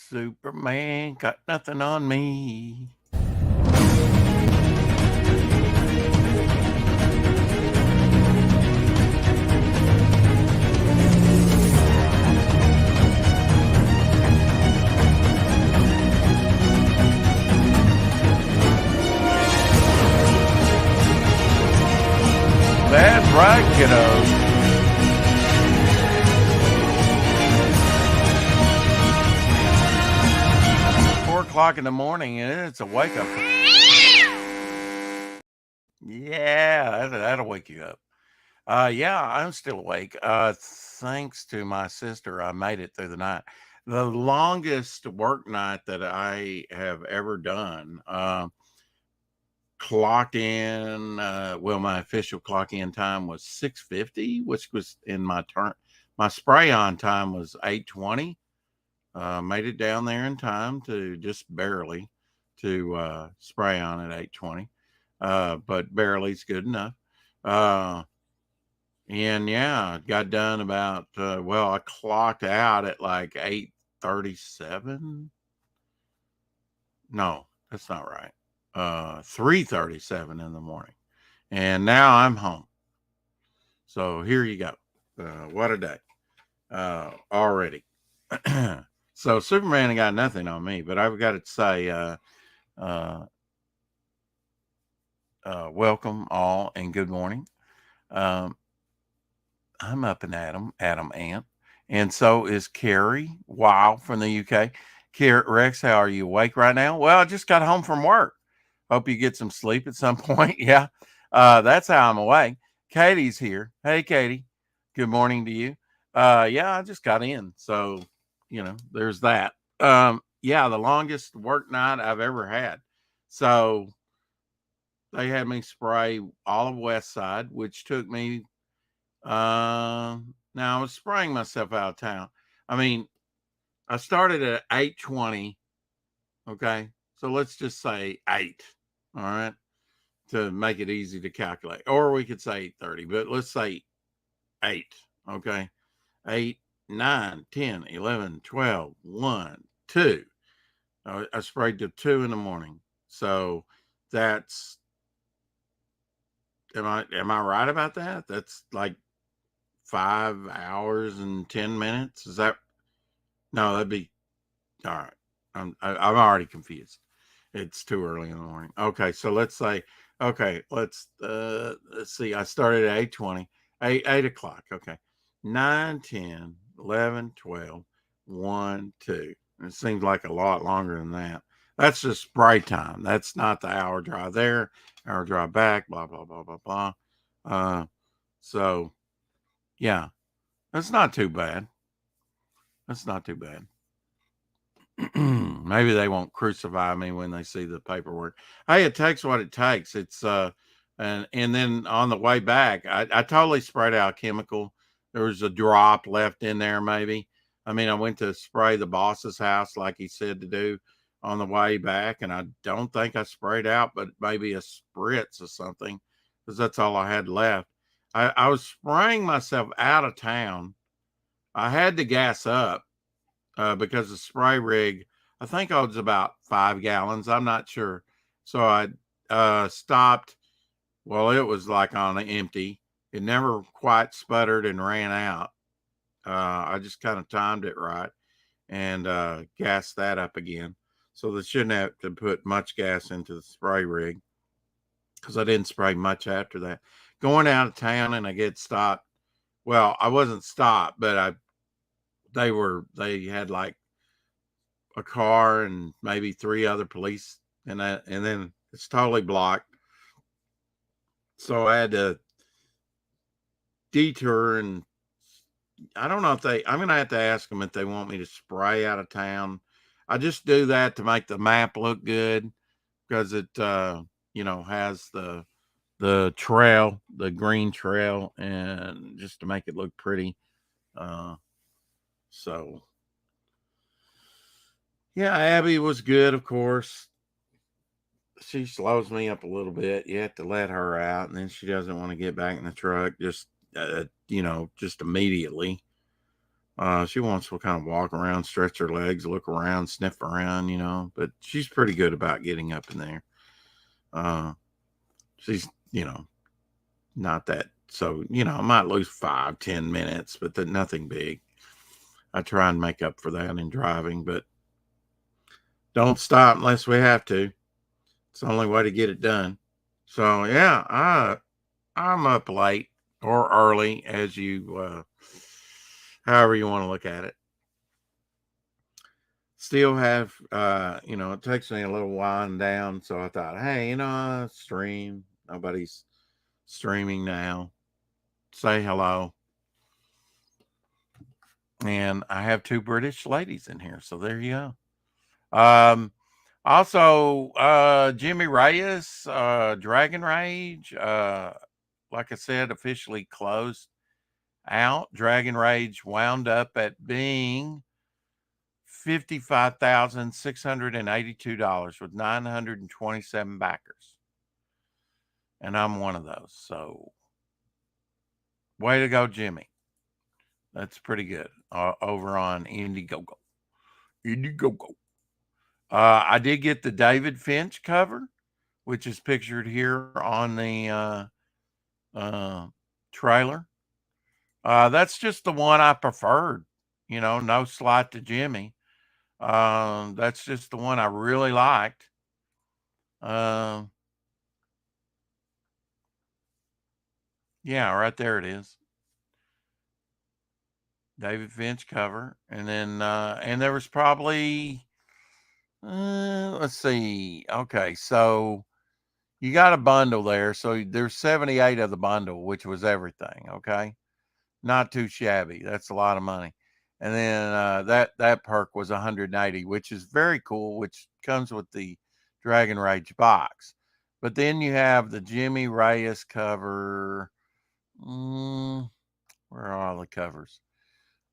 Superman got nothing on me. That's right, kiddos. 4 o'clock in the morning, and it's a wake up. Yeah, that'll wake you up. Yeah, I'm still awake. Thanks to my sister, I made it through the night. The longest work night that I have ever done. Clocked in. Well, my official clock in time was 6:50, which was in my turn. My spray on time was 8:20. Made it down there in time to just barely to spray on at 8:20. But barely's good enough. And yeah, got done about well, I clocked out at like 8:37. No, that's not right. 3:37 in the morning. And now I'm home. So here you go. What a day. Already. So Superman ain't got nothing on me, but I've got to say welcome all and good morning. I'm up and Adam Ant, and so is Carrie. Wow, from the UK. Rex, how are you awake right now? Well, I just got home from work. Hope you get some sleep at some point. Yeah, that's how I'm awake. Katie's here. Hey, Katie. Good morning to you. Yeah, I just got in, so there's that. Yeah, the longest work night I've ever had. So they had me spray all of West Side, which took me now I was spraying myself out of town. I mean, I started at 8:20. Okay. So let's just say 8. All right. To make it easy to calculate. Or we could say 8:30, but let's say 8. Okay. 8, 9, 10, 11, 12, 1, 2. I sprayed till 2 in the morning. So that's am I right about that? That's like 5 hours and 10 minutes. Is that no, that'd be all right. I'm already confused. It's too early in the morning. Okay, so let's say let's see. I started at 8:20, 8 o'clock. Okay. 9, 10, 11, 12, 1, 2. It seems like a lot longer than that. That's just spray time. That's not the hour drive there, hour drive back, blah, blah, blah, blah, blah. So yeah, that's not too bad. That's not too bad. Maybe they won't crucify me when they see the paperwork. Hey, it takes what it takes. It's and then on the way back, I totally sprayed out chemical. There was a drop left in there, maybe. I mean, I went to spray the boss's house like he said to do on the way back, and I don't think I sprayed out, but maybe a spritz or something, because that's all I had left. I was spraying myself out of town. I had to gas up because the spray rig, I think it was about 5 gallons. I'm not sure. So I stopped. Well, it was like on empty. It never quite sputtered and ran out. I just kind of timed it right and gassed that up again. So they shouldn't have to put much gas into the spray rig because I didn't spray much after that. Going out of town and I get stopped. Well, I wasn't stopped, but they had like a car and maybe 3 other police and then it's totally blocked. So I had to detour, and I don't know if I'm going to have to ask them if they want me to spray out of town. I just do that to make the map look good because it has the trail, the green trail, and just to make it look pretty. So yeah, Abby was good, of course. She slows me up a little bit. You have to let her out, and then she doesn't want to get back in the truck just just immediately. She wants to kind of walk around, stretch her legs, look around, sniff around, but she's pretty good about getting up in there. She's, not that. So, I might lose 5-10 minutes, but nothing big. I try and make up for that in driving, but don't stop unless we have to. It's the only way to get it done. So yeah, I'm up late or early, as you however you want to look at it. Still have it takes me a little wind down, so I thought, hey, stream. Nobody's streaming now. Say hello. And I have two British ladies in here, so there you go. Also, Jimmy Reyes, Dragon Rage, like I said, officially closed out. Dragon Rage wound up at being $55,682 with 927 backers. And I'm one of those. So, way to go, Jimmy. That's pretty good over on Indiegogo. Indiegogo. I did get the David Finch cover, which is pictured here on the trailer. That's just the one I preferred. No slight to Jimmy. That's just the one I really liked. Yeah, right there it is. David Finch cover. And then, and there was probably, let's see. Okay. So you got a bundle there. So there's 78 of the bundle, which was everything. Okay. Not too shabby. That's a lot of money. And then that perk was 180, which is very cool, which comes with the Dragon Rage box. But then you have the Jimmy Reyes cover. Where are all the covers?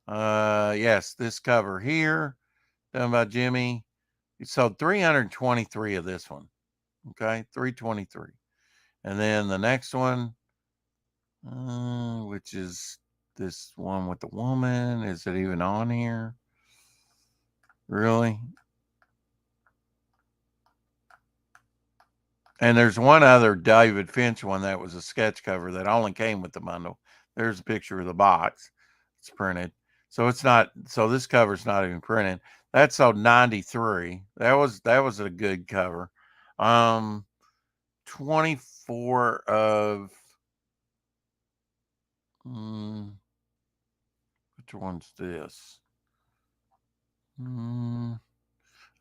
Yes, this cover here, done by Jimmy. He sold 323 of this one. Okay, 323. And then the next one, which is this one with the woman. Is it even on here? Really? And there's one other David Finch one that was a sketch cover that only came with the bundle. There's a picture of the box. It's printed. So it's not, so this cover's not even printed. That sold 93. That was a good cover. 24 of which one's this? I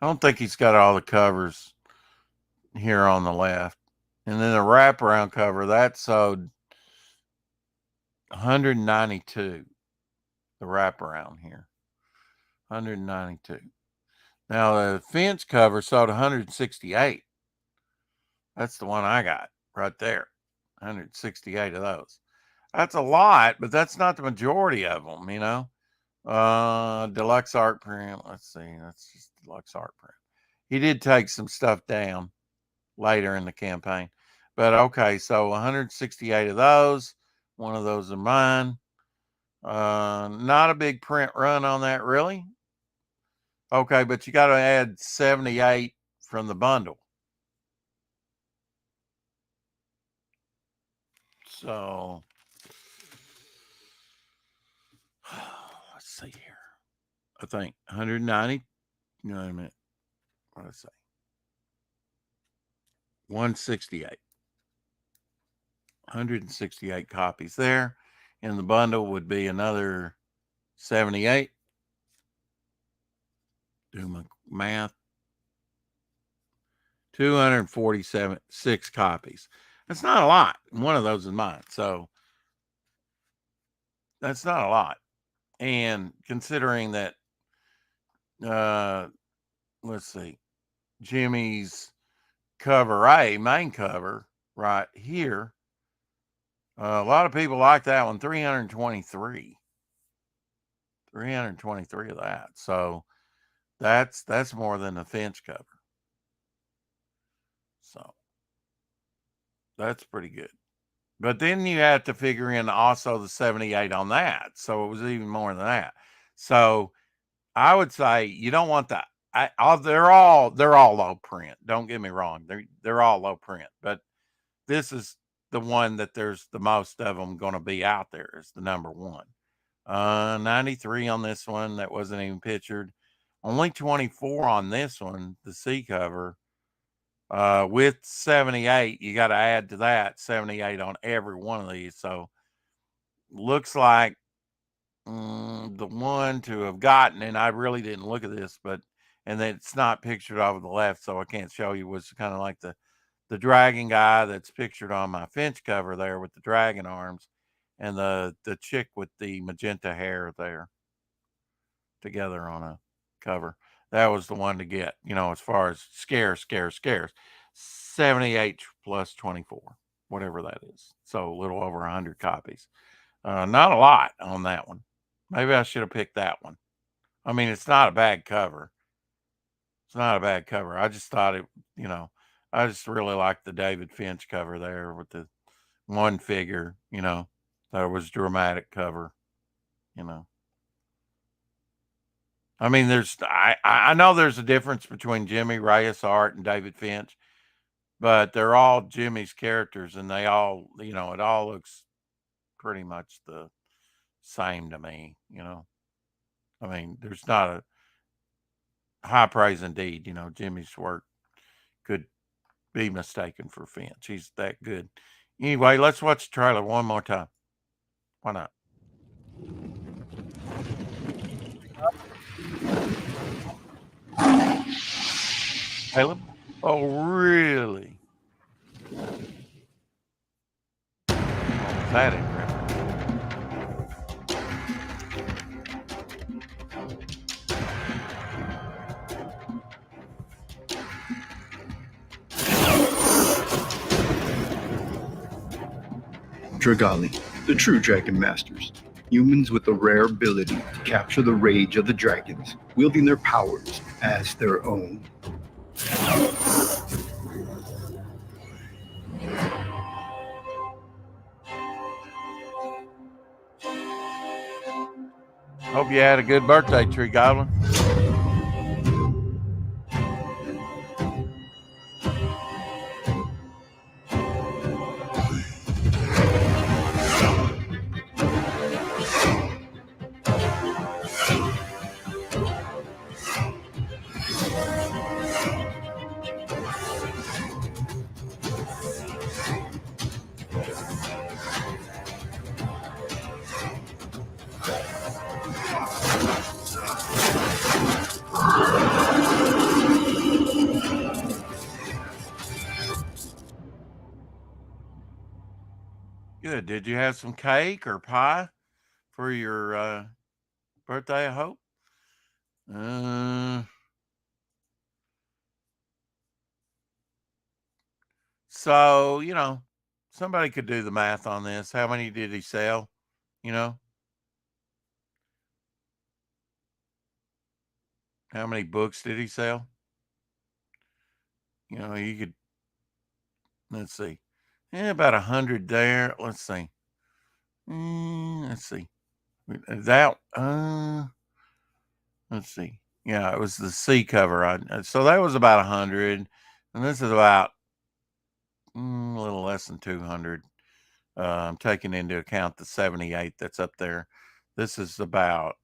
don't think he's got all the covers here on the left. And then the wraparound cover, that sold 192. The wraparound here. 192. Now the Finch cover sold 168. That's the one I got right there. 168 of those. That's a lot, but that's not the majority of them, Deluxe art print. Let's see. That's just deluxe art print. He did take some stuff down later in the campaign. But okay, so 168 of those. One of those are mine. Not a big print run on that, really. Okay, but you got to add 78 from the bundle. So let's see here. I think 190. Wait a minute. What did I say? 168. 168 copies there. In the bundle would be another 78. Do my math. 246 copies. That's not a lot. One of those is mine. So that's not a lot. And considering that, let's see, Jimmy's cover A, main cover, right here, a lot of people like that one. 323. 323 of that. So that's more than the Finch cover. So that's pretty good. But then you have to figure in also the 78 on that. So it was even more than that. So I would say you don't want that. They're all low print. Don't get me wrong. They're all low print, but this is the one that there's the most of them going to be out there is the number one. 93 on this one that wasn't even pictured. Only 24 on this one, the C cover. With 78, you got to add to that 78 on every one of these. So looks like the one to have gotten, and I really didn't look at this, but and then it's not pictured over the left, so I can't show you. Was kind of like the dragon guy that's pictured on my Finch cover there with the dragon arms, and the chick with the magenta hair there together on a cover. That was the one to get, as far as scarce. 78 plus 24, whatever that is. So a little over 100 copies. Not a lot on that one. Maybe I should have picked that one. I mean, it's not a bad cover. It's not a bad cover. I just thought it, I just really liked the David Finch cover there with the one figure, that was dramatic cover, you know. I mean, I know there's a difference between Jimmy Reyes art and David Finch, but they're all Jimmy's characters, and they all, it all looks pretty much the same to me, I mean, there's not a high praise indeed, Jimmy's work could be mistaken for Finch. He's that good. Anyway, let's watch the trailer one more time. Why not? Caleb? Oh, really? That interesting. Dragali, the true dragon masters. Humans with the rare ability to capture the rage of the dragons, wielding their powers as their own. Hope you had a good birthday, Tree Goblin. Good. Did you have some cake or pie for your birthday, I hope? So, somebody could do the math on this. How many did he sell? How many books did he sell? You could, let's see. Yeah, about 100 there. Let's see. Let's see. That, let's see. Yeah, it was the C cover. So that was about 100. And this is about a little less than 200. I'm taking into account the 78 that's up there. This is about,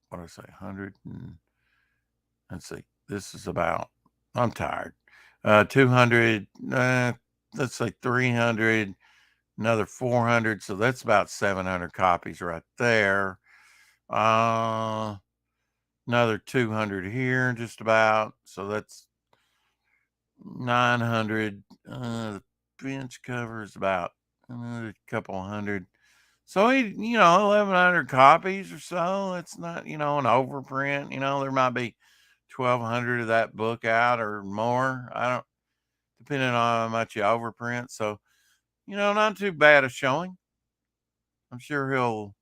what do I say, 100? Let's see. This is about, I'm tired. 200, let's say 300, another 400. So that's about 700 copies right there. Another 200 here, just about. So that's 900. The bench cover is about another couple hundred. So, 1,100 copies or so. It's not, an overprint. There might be 1,200 of that book out or more. I don't, depending on how much you overprint. So, not too bad a showing. I'm sure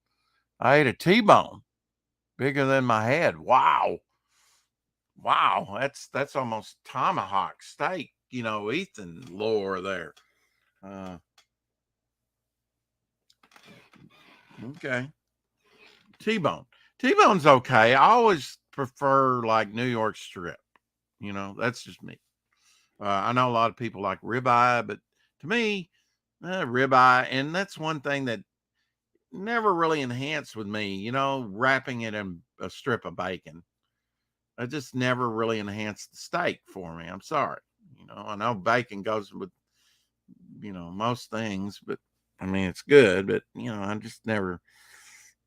I ate a T-bone bigger than my head. Wow. That's almost tomahawk steak, Ethan lore there. Okay. T-bone. T-bone's okay. I always prefer like New York strip. That's just me. I know a lot of people like ribeye, but to me, ribeye, and that's one thing that never really enhanced with me, wrapping it in a strip of bacon. I just never really enhanced the steak for me. I'm sorry. I know bacon goes with, most things, but I mean, it's good, but, I just never,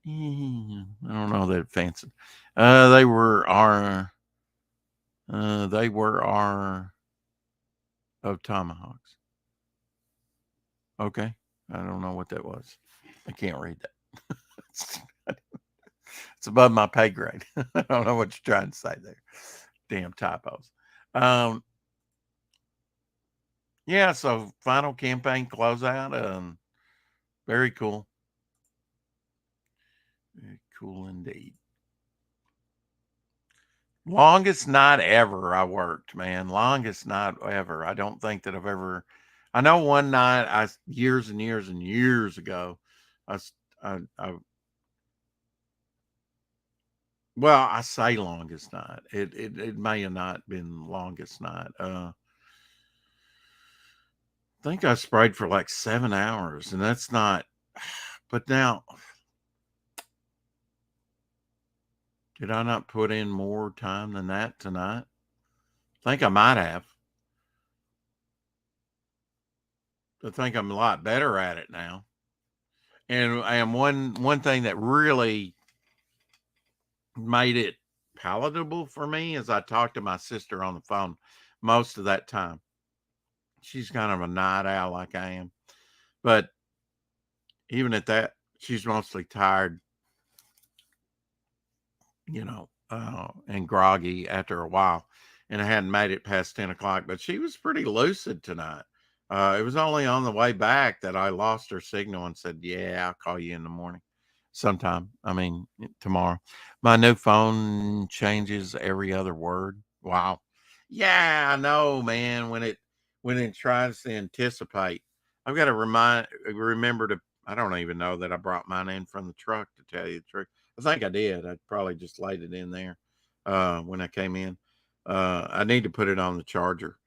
I don't know that fancy. They were our of tomahawks. Okay. I don't know what that was. I can't read that. It's above my pay grade. I don't know what you're trying to say there. Damn typos. Yeah, so final campaign closeout. Very cool. Very cool indeed. Longest night ever I worked, man. Longest night ever. I don't think that I've ever. I know one night years and years and years ago, I well, I say longest night. It may have not been longest night. I think I sprayed for like 7 hours, and that's not. But now, did I not put in more time than that tonight? I think I might have. I think I'm a lot better at it now. And one thing that really made it palatable for me is I talked to my sister on the phone most of that time. She's kind of a night owl like I am. But even at that, she's mostly tired, and groggy after a while. And I hadn't made it past 10 o'clock, but she was pretty lucid tonight. It was only on the way back that I lost her signal and said, yeah, I'll call you in the morning sometime. I mean, tomorrow. My new phone changes every other word. Wow. Yeah, I know, man. When it tries to anticipate, I've got to remember to. I don't even know that I brought mine in from the truck, to tell you the truth. I think I did. I probably just laid it in there when I came in. I need to put it on the charger.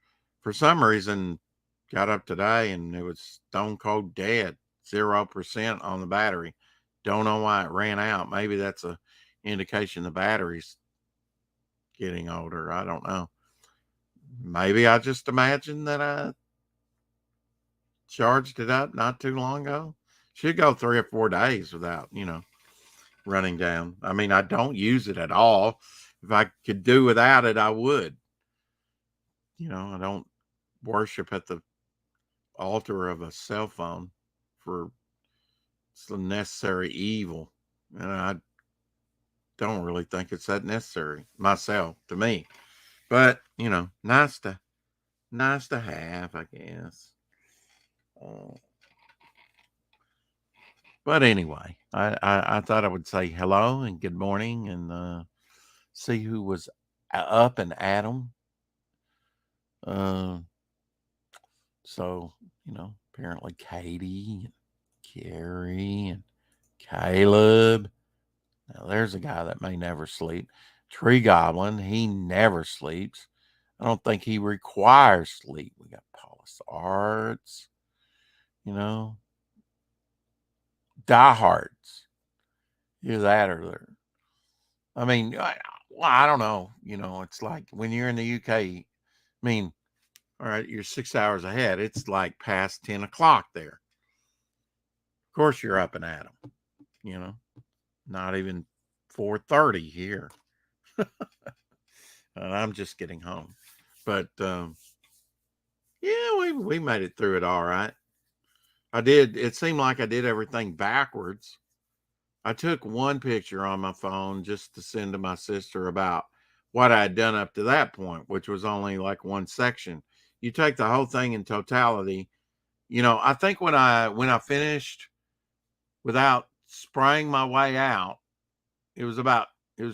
For some reason, got up today and it was stone cold dead, 0% on the battery. Don't know why it ran out. Maybe that's a indication the battery's getting older. I don't know. Maybe I just imagined that I charged it up not too long ago. Should go 3 or 4 days without, running down. I mean, I don't use it at all. If I could do without it, I would. I don't worship at the altar of a cell phone for some necessary evil. And I don't really think it's that necessary myself, to me. But, nice to have, I guess. But anyway, I thought I would say hello and good morning and see who was up and at 'em. So, apparently Katie and Carrie and Caleb. Now, there's a guy that may never sleep. Tree Goblin, he never sleeps. I don't think he requires sleep. We got Paulus Arts, diehards. Either that or they're. I mean, I don't know. It's like when you're in the UK, I mean, all right, you're 6 hours ahead. It's like past 10 o'clock there. Of course, you're up and at 'em, not even 4:30 here. And I'm just getting home. But yeah, we made it through it all right. It seemed like I did everything backwards. I took one picture on my phone just to send to my sister about what I had done up to that point, which was only like one section. You take the whole thing in totality, I think when I finished without spraying my way out, it was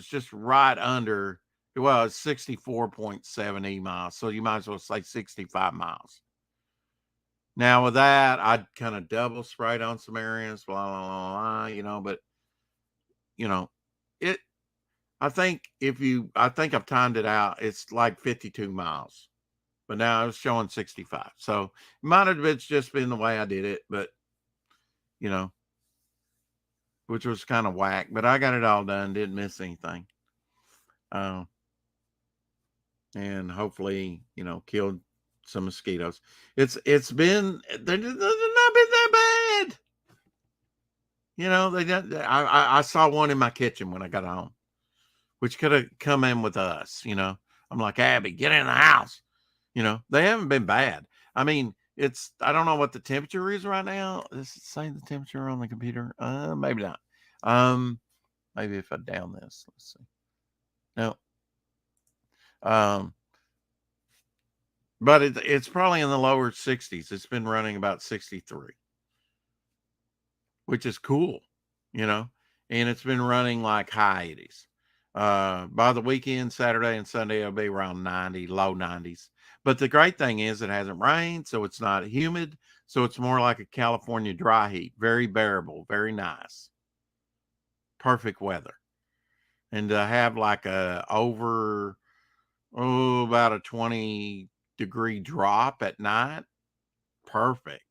just right under, well, it's 64.7 miles. So you might as well say 65 miles. Now with that, I'd kind of double sprayed on some areas, blah, blah, blah, blah, but it. I think I think I've timed it out. It's like 52 miles, but now it's showing 65. So it might have just been the way I did it, but you know, which was kind of whack. But I got it all done. Didn't miss anything. Uh, and hopefully, killed some mosquitoes. It's been they're not been that bad. I saw one in my kitchen when I got home, which could have come in with us. I'm like, Abby, get in the house. They haven't been bad. I mean, I don't know what the temperature is right now. Is it saying the temperature on the computer? Maybe not. Maybe if I down this, let's see. No. But it's probably in the lower 60s. It's been running about 63, which is cool, and it's been running like high 80s. By the weekend, Saturday and Sunday, it'll be around 90, low 90s. But the great thing is it hasn't rained, so it's not humid. So it's more like a California dry heat. Very bearable, very nice. Perfect weather. And to have like about a 20-degree drop at night, perfect.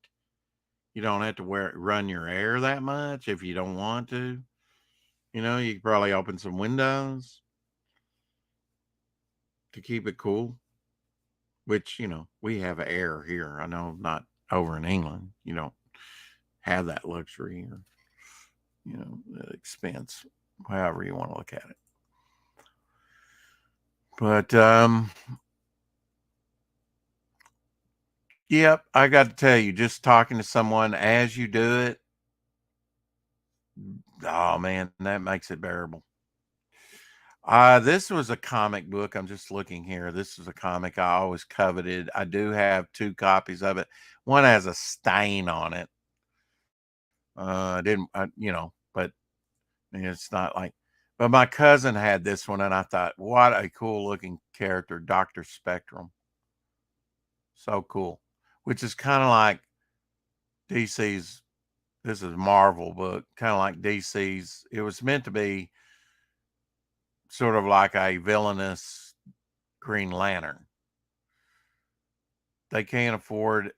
You don't have to run your air that much if you don't want to. You can probably open some windows to keep it cool, which, we have air here. I know not over in England. You don't have that luxury or, the expense, however you want to look at it. But, yep, I got to tell you, just talking to someone as you do it, oh man, that makes it bearable. This was a comic book. I'm just looking here. This is a comic I always coveted. I do have 2 copies of it. One has a stain on it. I didn't, but it's not like, but my cousin had this one and I thought, what a cool looking character, Dr. Spectrum. So cool, which is kind of like DC's. This is a Marvel book, kind of like DC's. It was meant to be sort of like a villainous Green Lantern. They can't afford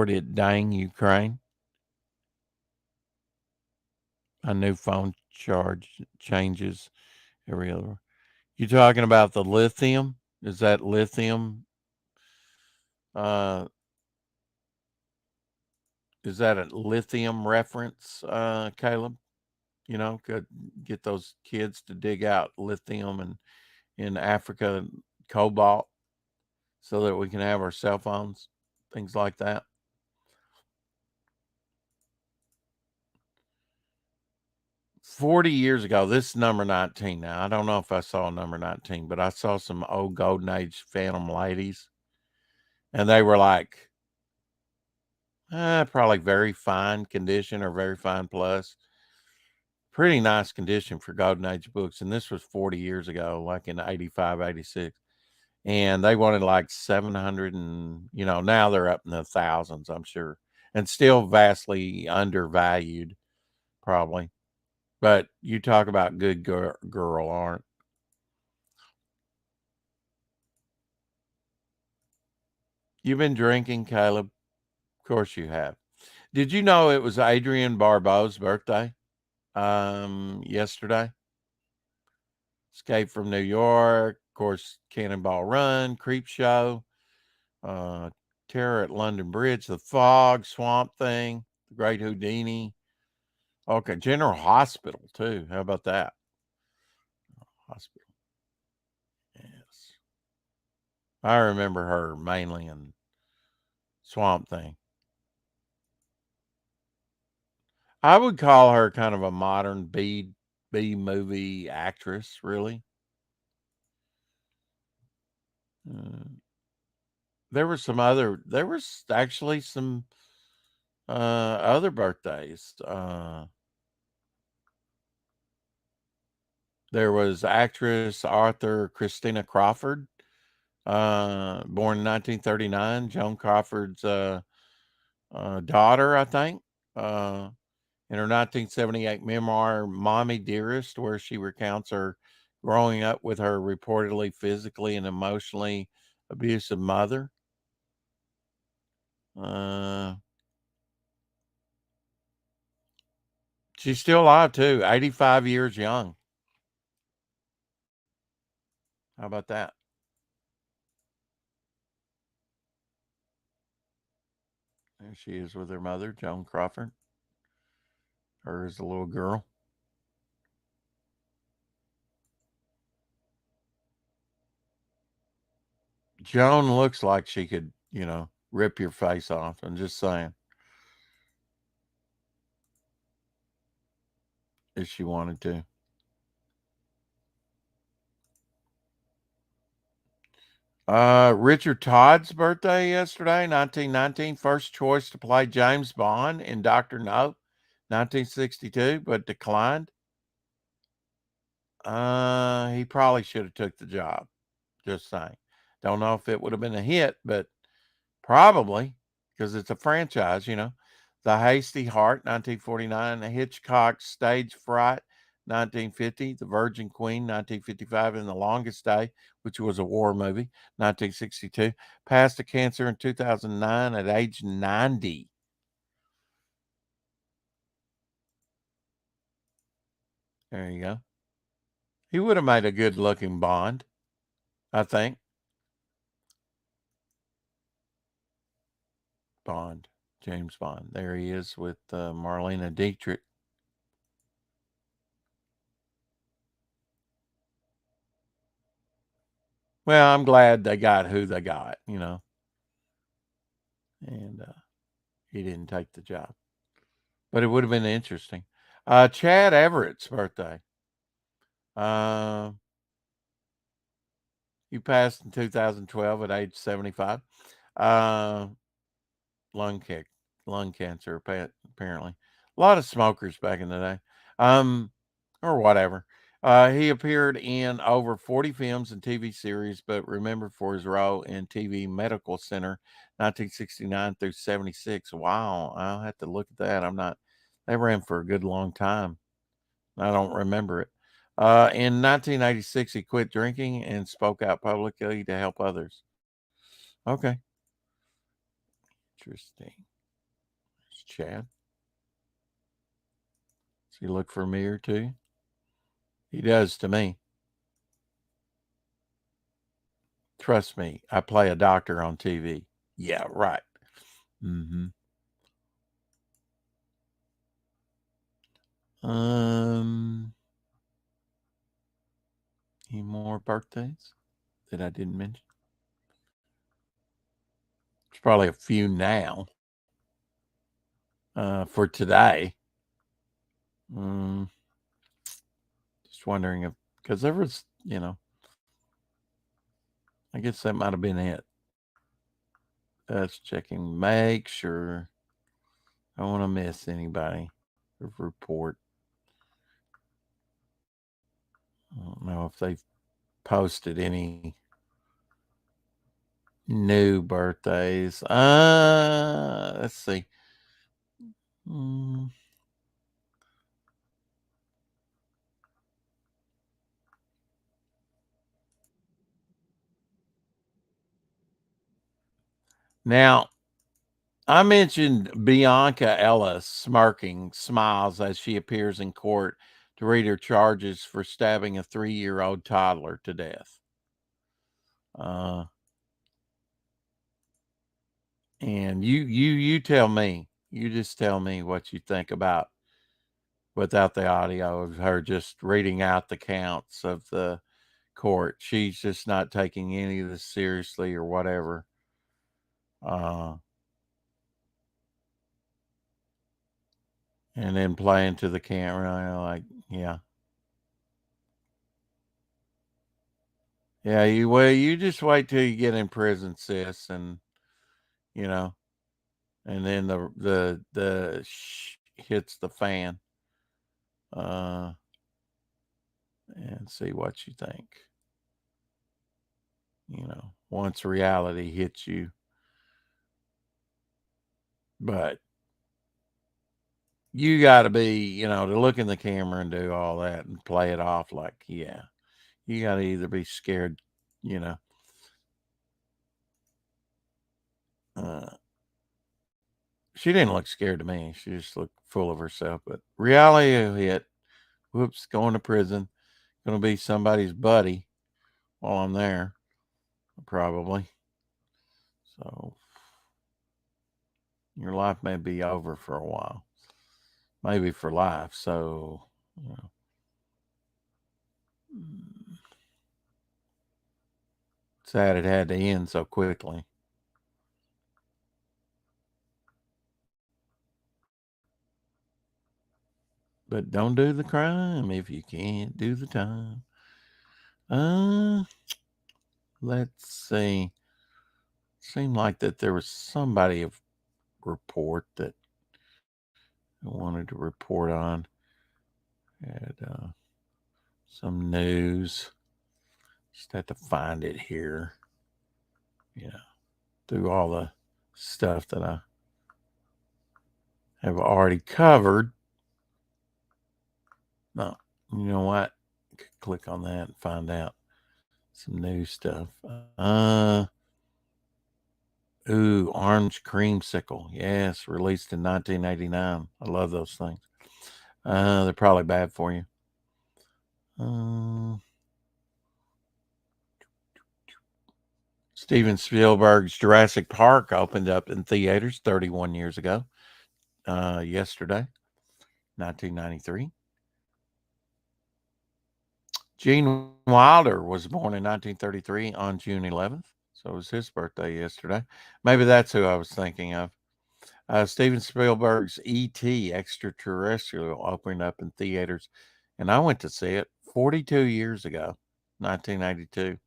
it, dang Ukraine. A new phone charge changes every other. You talking about the lithium? Is that lithium? Is that a lithium reference, Caleb? Could get those kids to dig out lithium and in Africa, cobalt, so that we can have our cell phones, things like that. $40 years ago, this is number 19 now. I don't know if I saw number 19, but I saw some old Golden Age Phantom ladies, and they were like, probably very fine condition or very fine plus. Pretty nice condition for Golden Age books. And this was 40 years ago, like in 85, 86. And they wanted like 700 and, now they're up in the thousands, I'm sure. And still vastly undervalued, probably. But you talk about good girl art. You've been drinking, Caleb? Of course you have. Did you know it was Adrienne Barbeau's birthday yesterday? Escape from New York, of course, Cannonball Run, Creep Show, Terror at London Bridge, The Fog, Swamp Thing, The Great Houdini. Okay, General Hospital too. How about that? Hospital. Yes. I remember her mainly in Swamp Thing. I would call her kind of a modern B movie actress, really. There was actually some other birthdays. There was actress, author Christina Crawford, born in 1939, Joan Crawford's daughter, I think. In her 1978 memoir, Mommy Dearest, where she recounts her growing up with her reportedly physically and emotionally abusive mother. She's still alive too, 85 years young. How about that? There she is with her mother, Joan Crawford. Her as a little girl. Joan looks like she could, rip your face off. I'm just saying. If she wanted to. Richard Todd's birthday yesterday, 1919. First choice to play James Bond in Dr. No, 1962, but declined. He probably should have took the job. Just saying. Don't know if it would have been a hit, but probably, because it's a franchise, The Hasty Heart, 1949. Hitchcock's Stage Fright, 1950. The Virgin Queen, 1955. And The Longest Day, which was a war movie, 1962. Passed of cancer in 2009 at age 90. There you go. He would have made a good looking Bond, I think. Bond, James Bond. There he is with Marlene Dietrich. Well, I'm glad they got who they got, and he didn't take the job. But it would have been interesting. Chad Everett's birthday. He passed in 2012 at age 75. Lung cancer, apparently. A lot of smokers back in the day. Or whatever. He appeared in over 40 films and TV series, but remembered for his role in TV Medical Center, 1969 through 76. Wow, I'll have to look at that. They ran for a good long time. I don't remember it. In 1986, he quit drinking and spoke out publicly to help others. Okay. Interesting. It's Chad. Does he look familiar too? He does to me. Trust me, I play a doctor on TV. Yeah, right. Mm-hmm. Any more birthdays that I didn't mention? There's probably a few now. For today. Just wondering if, because there was, I guess that might have been it. That's checking. Make sure I don't want to miss anybody. Report. I don't know if they've posted any new birthdays. Let's see. Now, I mentioned Bianca Ellis smiles as she appears in court to read her charges for stabbing a 3-year-old toddler to death. And you tell me. You just tell me what you think about, without the audio, of her just reading out the counts of the court. She's just not taking any of this seriously or whatever. And then playing to the camera, like, yeah. Yeah, you just wait till you get in prison, sis, and and then the hits the fan. And see what you think. Once reality hits you. But You got to be, to look in the camera and do all that and play it off like, yeah. You got to either be scared, you know. She didn't look scared to me. She just looked full of herself. But reality hit. Whoops, going to prison. Going to be somebody's buddy while I'm there, probably. So your life may be over for a while, maybe for life. So, sad it had to end so quickly. But don't do the crime if you can't do the time. Let's see. Seemed like that there was somebody of report that I wanted to report on. Had some news. Just have to find it here. Through all the stuff that I have already covered. No, you know what? Click on that and find out some new stuff. Orange creamsicle. Yes, released in 1989. I love those things. They're probably bad for you. Steven Spielberg's Jurassic Park opened up in theaters 31 years ago. Yesterday, 1993. Gene Wilder was born in 1933 on June 11th. So it was his birthday yesterday. Maybe that's who I was thinking of. Steven Spielberg's E.T. Extraterrestrial opened up in theaters, and I went to see it 42 years ago, 1992.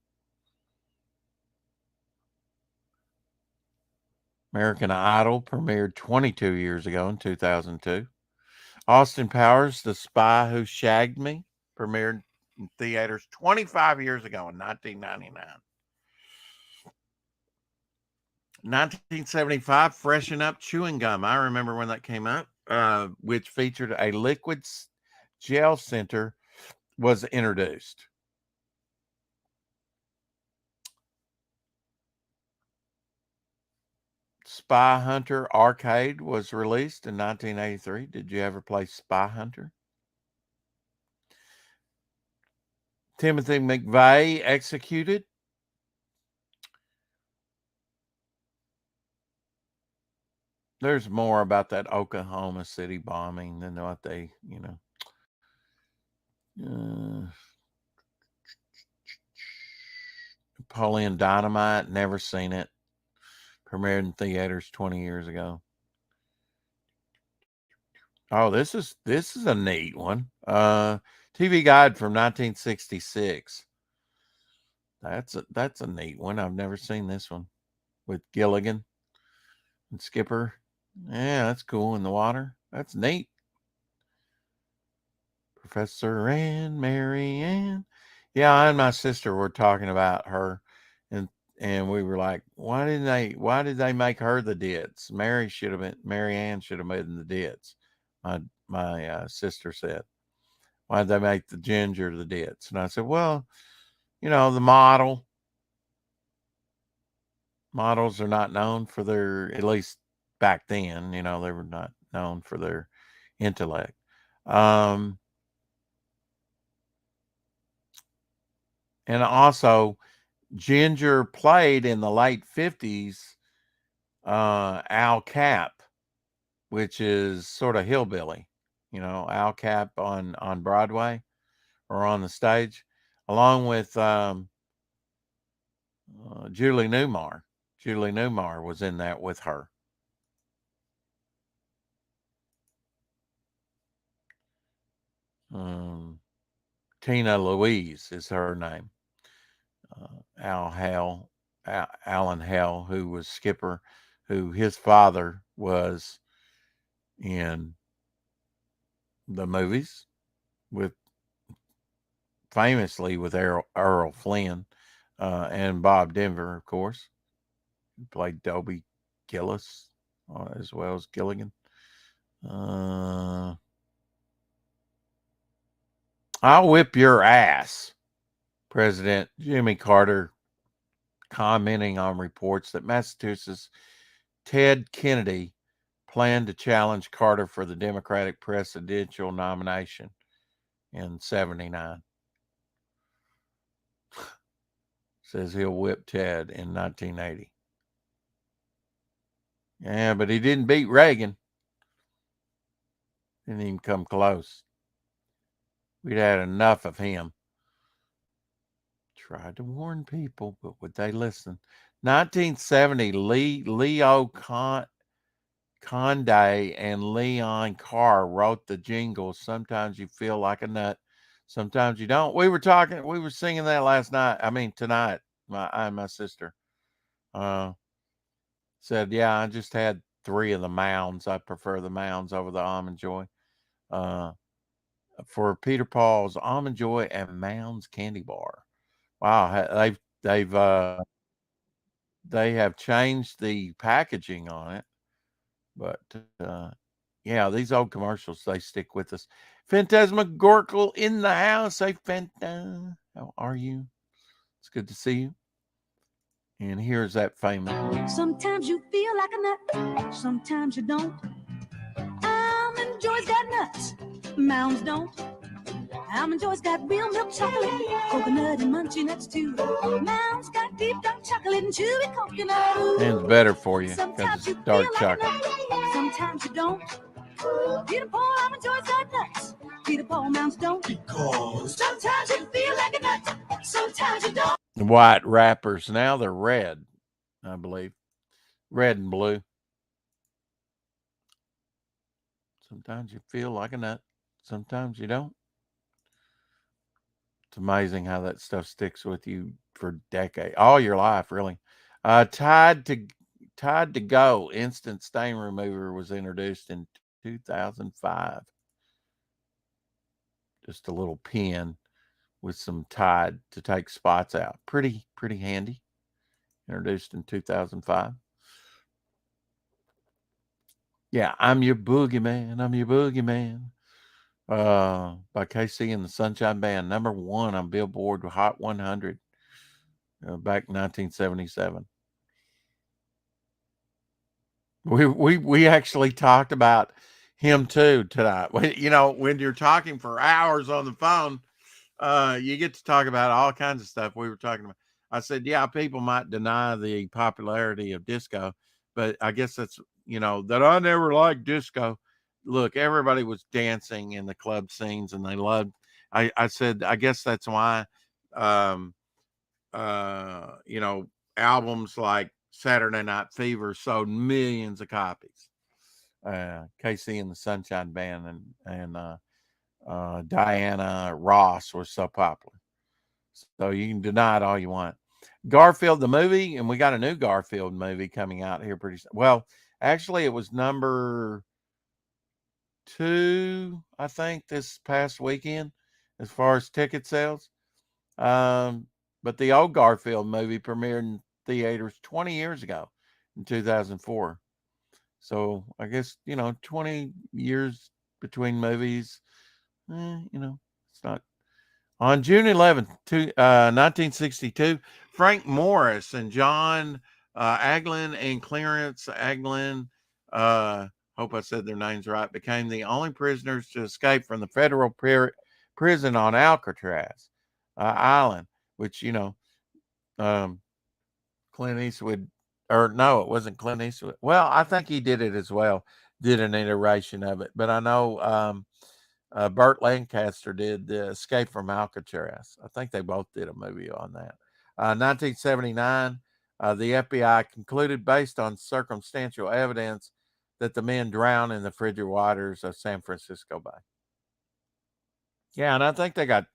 American Idol premiered 22 years ago in 2002. Austin Powers, The Spy Who Shagged Me, premiered in theaters 25 years ago in 1999. 1975, Freshen Up Chewing Gum. I remember when that came out, which featured a liquid gel center, was introduced. Spy Hunter Arcade was released in 1983. Did you ever play Spy Hunter? Timothy McVeigh executed. There's more about that Oklahoma City bombing than what they, Napoleon Dynamite, never seen it. Premiered in theaters 20 years ago. Oh, this is a neat one. TV Guide from 1966. That's a neat one. I've never seen this one with Gilligan and Skipper. Yeah, that's cool in the water. That's neat. Professor Ann, Mary Ann. Yeah, I and my sister were talking about her, and we were like, why did they make her the ditz? Mary Ann should have been the ditz. My sister said, why did they make the ginger the ditz? And I said, well, the models are not known for their, at least back then, they were not known for their intellect. And also, Ginger played in the late 50s Al Cap, which is sort of hillbilly, Al Cap on Broadway or on the stage, along with Julie Newmar. Julie Newmar was in that with her. Tina Louise is her name. Alan Hale, who was Skipper, who his father was in the movies famously with Errol Flynn and Bob Denver, of course, who played Dobie Gillis as well as Gilligan. I'll whip your ass. President Jimmy Carter commenting on reports that Massachusetts Ted Kennedy planned to challenge Carter for the Democratic presidential nomination in 79. Says he'll whip Ted in 1980. Yeah, but he didn't beat Reagan. Didn't even come close. We'd had enough of him. Tried to warn people, but would they listen? 1970, Leo Conde and Leon Carr wrote the jingle, Sometimes You Feel Like a Nut, Sometimes You Don't. We were singing that last night. I mean, tonight, I and my sister. Said, yeah, I just had 3 of the Mounds. I prefer the Mounds over the Almond Joy. For Peter Paul's Almond Joy and Mounds candy bar. Wow, they have changed the packaging on it, but yeah, these old commercials, they stick with us. Phantasmagorical in the house. Hey, Phanta, how are you? It's good to see you. And here's that famous. Sometimes you feel like a nut, sometimes you don't. Almond Joy's got nuts, Mounds don't. Almond Joy's got real milk chocolate, coconut and munchy nuts too. Mounds got deep dark chocolate and chewy coconut. And it's better for you because it's dark chocolate. Sometimes you don't. Peter Paul, Almond Joy's got nuts. Peter Paul, Mounds don't. Because sometimes you feel like a nut, sometimes you don't. The white wrappers, now they're red, I believe. Red and blue. Sometimes you feel like a nut, sometimes you don't. It's amazing how that stuff sticks with you for decades, all your life, really. Tide to Go instant stain remover was introduced in 2005. Just a little pen with some Tide to take spots out. Pretty handy. Introduced in 2005. Yeah, I'm your boogeyman. I'm your boogeyman. By KC and the Sunshine Band, number 1 on Billboard Hot 100 back in 1977. We actually talked about him too tonight. When you're talking for hours on the phone, you get to talk about all kinds of stuff. We were talking about. I said, yeah, people might deny the popularity of disco, but I guess that's that I never liked disco. Look, everybody was dancing in the club scenes and they loved. I said, I guess that's why, albums like Saturday Night Fever sold millions of copies. KC and the Sunshine Band and Diana Ross were so popular. So you can deny it all you want. Garfield the movie, and we got a new Garfield movie coming out here pretty soon. Well, actually, it was number 2, I think, this past weekend as far as ticket sales. But the old Garfield movie premiered in theaters 20 years ago in 2004. So I guess, 20 years between movies, it's not. On June 11th, 1962, Frank Morris and John Aglin and Clarence Aglin, hope I said their names right, became the only prisoners to escape from the federal prison on Alcatraz Island, which, Clint Eastwood, or no, it wasn't Clint Eastwood. Well, I think he did it as well, did an iteration of it. But I know Burt Lancaster did the Escape from Alcatraz. I think they both did a movie on that. 1979, the FBI concluded, based on circumstantial evidence, that the men drowned in the frigid waters of San Francisco Bay. Yeah, and I think they got,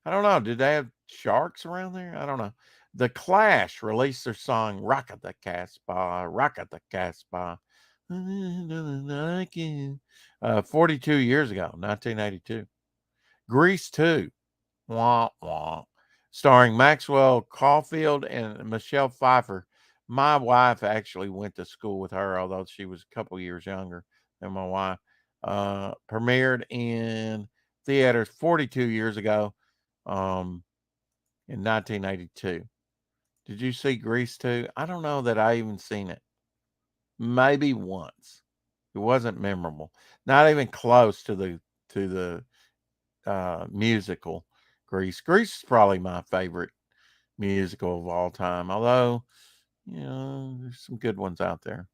I don't know, did they have sharks around there? I don't know. The Clash released their song Rocket the Casbah, Rocket the Casbah. 42 years ago, 1982. Grease 2, wah, wah, starring Maxwell Caulfield and Michelle Pfeiffer. My wife actually went to school with her, although she was a couple years younger than my wife. Premiered in theaters 42 years ago, in 1982. Did you see Grease 2? I don't know that I even seen it. Maybe once. It wasn't memorable. Not even close to the musical Grease. Grease is probably my favorite musical of all time. Although, there's some good ones out there.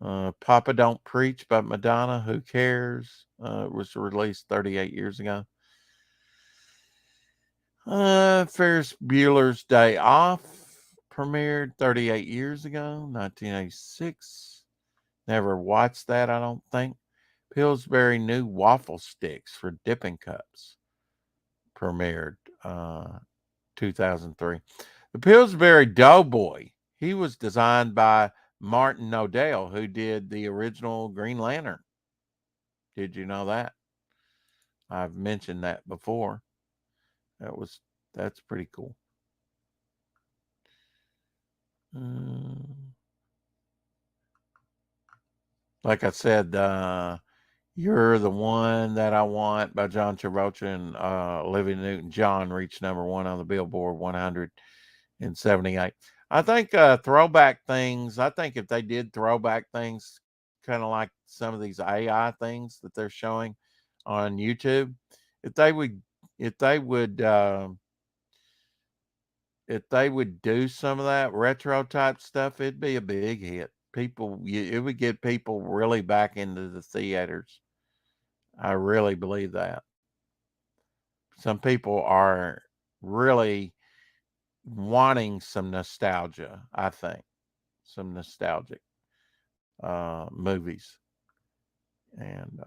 Papa Don't Preach by Madonna. Who cares? It was released 38 years ago. Ferris Bueller's Day Off premiered 38 years ago, 1986. Never watched that, I don't think. Pillsbury New Waffle Sticks for Dipping Cups premiered 2003. The Pillsbury Doughboy, he was designed by Martin O'Dell, who did the original Green Lantern. Did you know that? I've mentioned that before. That's pretty cool. Like I said, You're the One That I Want by John Travolta and Olivia Newton-John reached number one on the Billboard 178. I think throwback things, I think if they did throwback things, kind of like some of these AI things that they're showing on YouTube, if they would do some of that retro type stuff, it'd be a big hit. It would get people really back into the theaters. I really believe that. Some people are really wanting some nostalgia, I think. Some nostalgic movies. And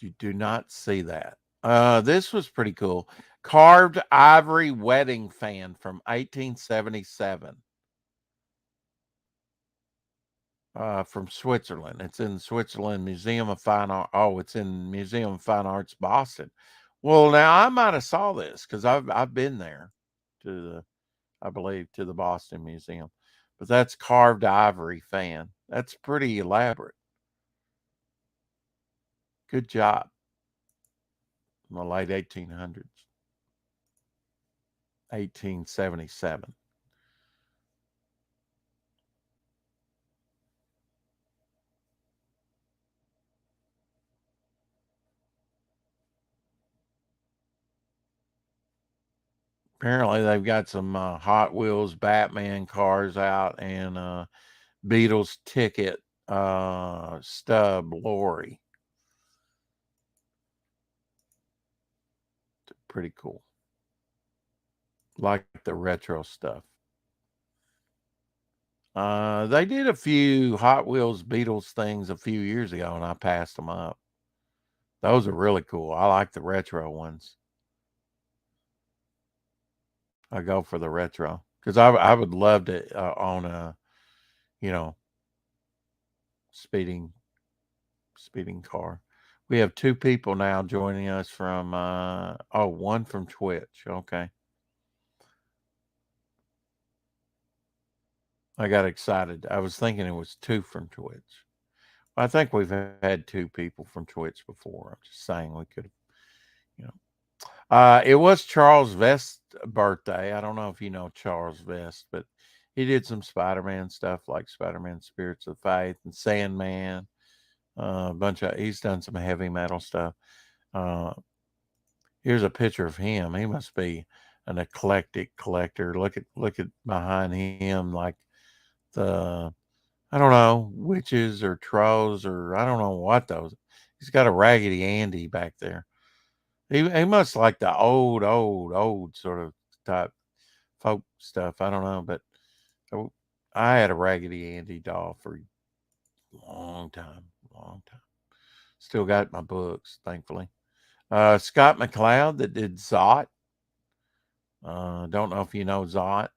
you do not see that. This was pretty cool. Carved ivory wedding fan from 1877. From Switzerland. It's in Switzerland Museum of Fine Art. Oh, it's in Museum of Fine Arts, Boston. Well, now I might have saw this because I've been there I believe, to the Boston Museum. But that's carved ivory fan. That's pretty elaborate. Good job. In the late 1800s. 1877. Apparently, they've got some Hot Wheels Batman cars out and Beatles ticket stub lorry. Pretty cool. Like the retro stuff. They did a few Hot Wheels Beatles things a few years ago, and I passed them up. Those are really cool. I like the retro ones. I go for the retro because I would love to own a, speeding car. We have two people now joining us from one from Twitch. Okay. I got excited. I was thinking it was two from Twitch. I think we've had two people from Twitch before. I'm just saying we could have, it was Charles Vest's birthday. I don't know if you know Charles Vest, but he did some Spider-Man stuff like Spider-Man Spirits of Faith and Sandman. He's done some heavy metal stuff. Here's a picture of him. He must be an eclectic collector. Look at behind him, like I don't know, witches or trolls or I don't know what those. He's got a Raggedy Andy back there. He must like the old sort of type folk stuff. I don't know, but I had a Raggedy Andy doll for a long time. Still got my books, thankfully. Scott McCloud that did Zot. Don't know if you know Zot,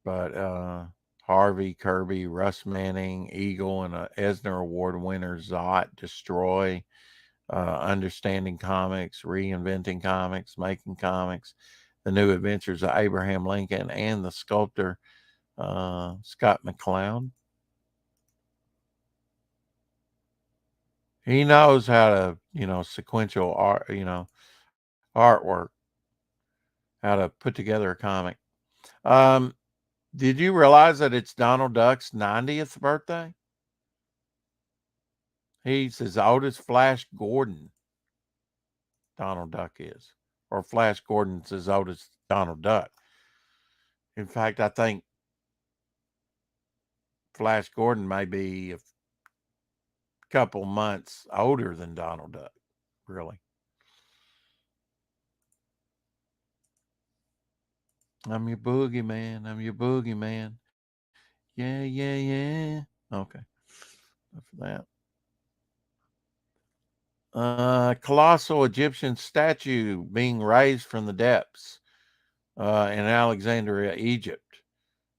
but Harvey Kirby, Russ Manning, Eagle, and a Eisner Award winner, Zot, Destroy, Understanding Comics, Reinventing Comics, Making Comics, The New Adventures of Abraham Lincoln, and the sculptor Scott McCloud. He knows how to, sequential art, artwork, how to put together a comic. Did you realize that it's Donald Duck's 90th birthday? He's as old as Flash Gordon, Donald Duck is. Or Flash Gordon's as old as Donald Duck. In fact, I think Flash Gordon may be a couple months older than Donald Duck, really. I'm your boogeyman. I'm your boogeyman. Yeah, yeah, yeah. Okay. Enough of that. Colossal Egyptian statue being raised from the depths in Alexandria, Egypt.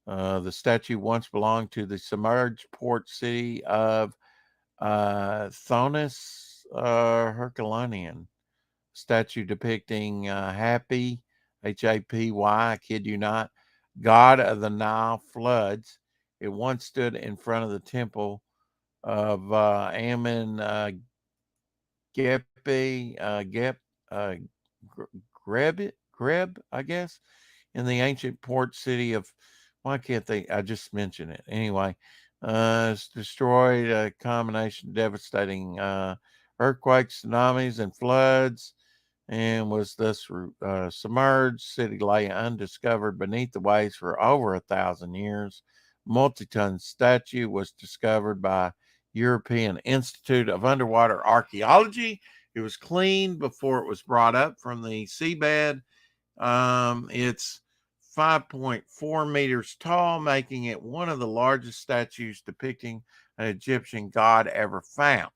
The statue once belonged to the submerged port city of Thonis Herculaneum. Statue depicting Happy, H-A-P-Y, I kid you not, god of the Nile floods. It once stood in front of the temple of Ammon Gepi, Greb, I guess, in the ancient port city of, why can't they, I just mentioned it. Anyway, it's destroyed a combination of devastating earthquakes, tsunamis, and floods, and was thus submerged. City lay undiscovered beneath the waves for over 1,000 years. Multi-ton statue was discovered by European Institute of Underwater Archaeology. It was cleaned before it was brought up from the seabed. It's 5.4 meters tall, making it one of the largest statues depicting an Egyptian god ever found.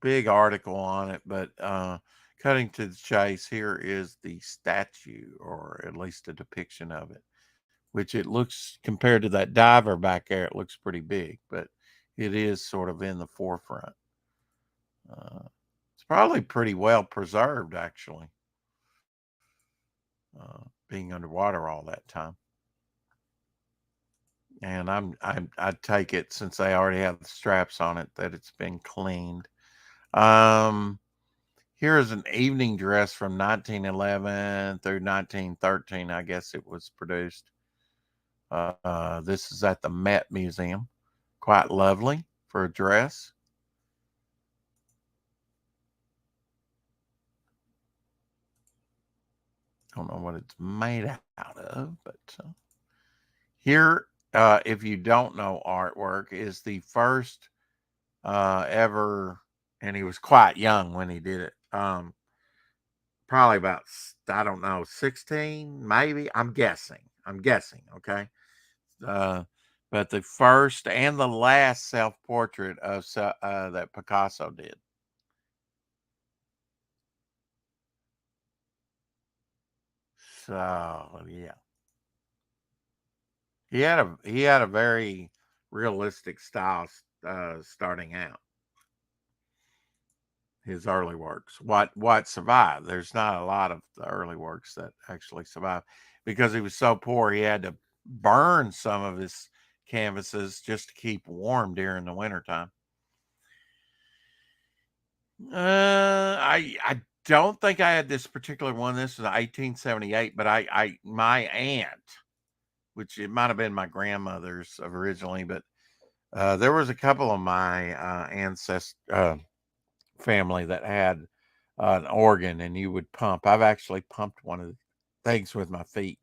Big article on it, but cutting to the chase, here is the statue, or at least a depiction of it, which it looks, compared to that diver back there, it looks pretty big, but it is sort of in the forefront. It's probably pretty well preserved, actually, being underwater all that time. And I take it, since they already have the straps on it, that it's been cleaned. Here is an evening dress from 1911 through 1913. I guess it was produced. This is at the Met Museum. Quite lovely for a dress. Don't know what it's made out of, but here, if you don't know artwork, is the first ever, and he was quite young when he did it. Probably about, I don't know, 16, maybe. I'm guessing. Okay. But the first and the last self-portrait of that Picasso did. So yeah, he had a very realistic style starting out. His early works, what survived. There's not a lot of the early works that actually survived because he was so poor. He had to burn some of his canvases just to keep warm during the wintertime. I don't think I had this particular one. This was 1878, but my aunt, which it might have been my grandmother's originally, but there was a couple of my family that had an organ, and you would pump. I've actually pumped one of the things with my feet,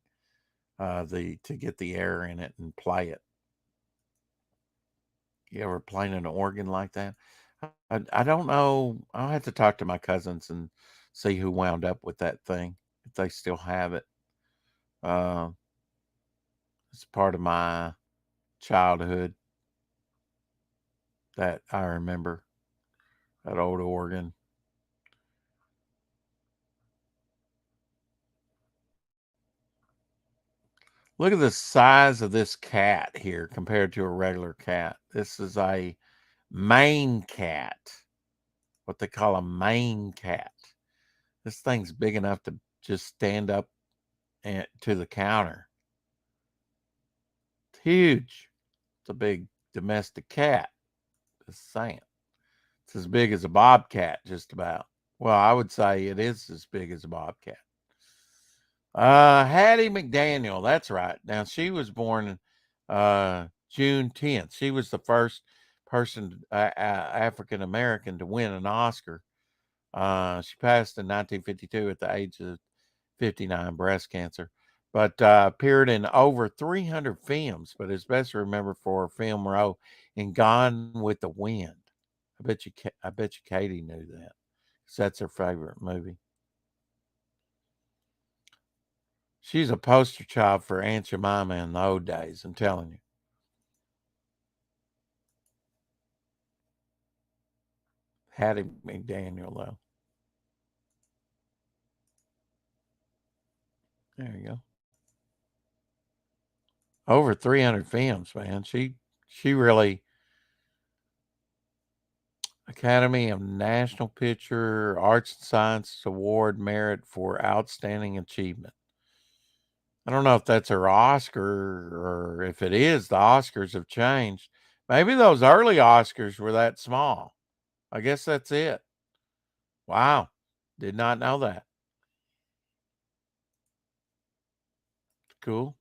to get the air in it and play it. You ever played an organ like that? I don't know. I'll have to talk to my cousins and see who wound up with that thing, if they still have it. Uh, it's part of my childhood that I remember, that old organ. Look at the size of this cat here compared to a regular cat. This is a Maine cat, what they call a Maine cat. This thing's big enough to just stand up to the counter. It's huge. It's a big domestic cat. Just saying. It's as big as a bobcat, just about. Well, I would say it is as big as a bobcat. Hattie McDaniel, that's right. Now, she was born June 10th. She was the first person, African American, to win an Oscar. She passed in 1952 at the age of 59, breast cancer, but appeared in over 300 films, but is best remembered for her film role in Gone with the Wind. I bet you Katie knew that, because that's her favorite movie. She's a poster child for Aunt Jemima in the old days, I'm telling you. Hattie McDaniel, though. There you go. Over 300 films, man. She really... Academy of National Picture Arts and Sciences Award merit for outstanding achievement. I don't know if that's her Oscar, or if it is, the Oscars have changed. Maybe those early Oscars were that small. I guess that's it. Wow. Did not know that. Cool.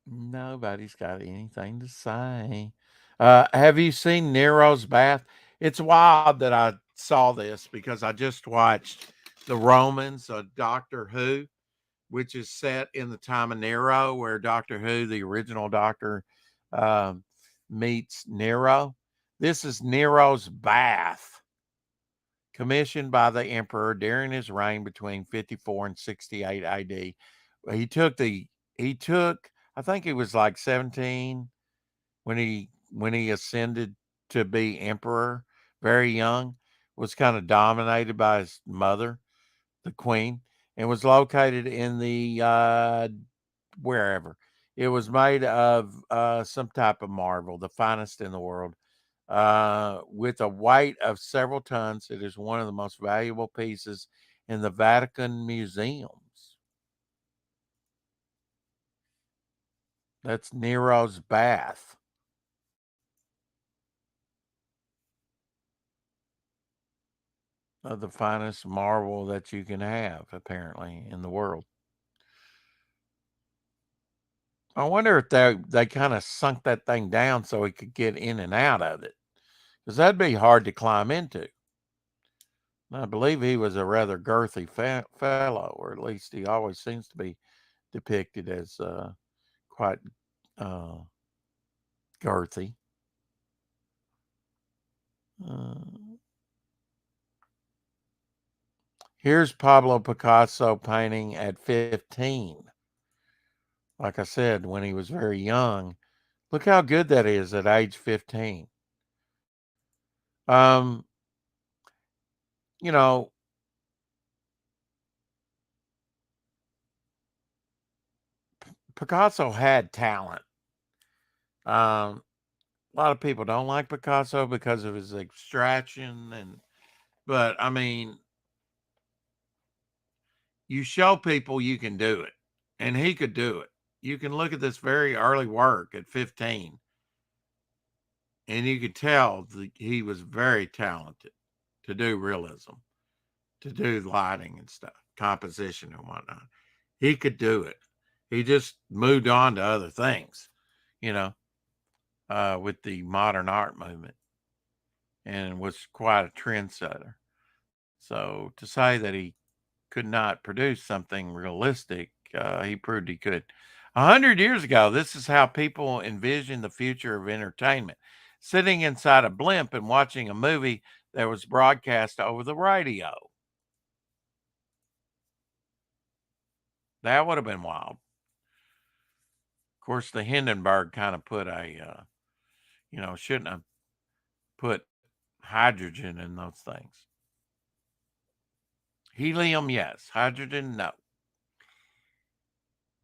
Nobody's got anything to say. Have you seen Nero's Bath? It's wild that I saw this because I just watched The Romans, Doctor Who, which is set in the time of Nero, where Doctor Who, the original Doctor, meets Nero. This is Nero's Bath, commissioned by the emperor during his reign between 54 and 68 AD. He took, I think he was like 17 when he ascended to be emperor, very young, was kind of dominated by his mother, the queen, and was located in the wherever. It was made of some type of marble, the finest in the world. With a weight of several tons, it is one of the most valuable pieces in the Vatican museums. That's Nero's Bath. Of the finest marble that you can have, apparently, in the world. I wonder if they kind of sunk that thing down so he could get in and out of it, because that'd be hard to climb into. I believe he was a rather girthy fellow, or at least he always seems to be depicted as quite girthy. Here's Pablo Picasso painting at 15. Like I said, when he was very young. Look how good that is at age 15. You know, Picasso had talent. A lot of people don't like Picasso because of his abstraction, but I mean, you show people you can do it, and he could do it. You can look at this very early work at 15, and you could tell that he was very talented to do realism, to do lighting and stuff, composition and whatnot. He could do it. He just moved on to other things, with the modern art movement, and was quite a trendsetter. So to say that he could not produce something realistic, he proved he could. 100 years ago, this is how people envisioned the future of entertainment: sitting inside a blimp and watching a movie that was broadcast over the radio. That would have been wild. Of course, the Hindenburg kind of put shouldn't have put hydrogen in those things. Helium, yes. Hydrogen, no.